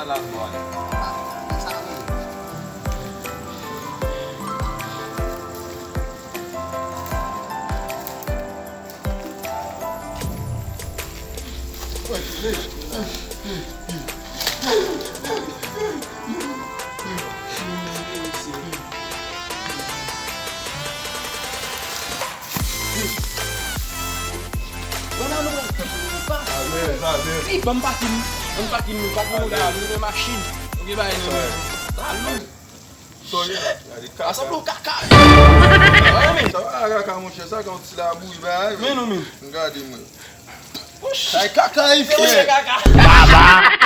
ça la voix. Bon parking nous, pas pour nous machine. OK bah Ah, ça pour caca. Ça va, caca, mon cher, ça quand tu la bouille, bah. Mais non, mais. Regardez-moi. Ça caca, il fait. Caca.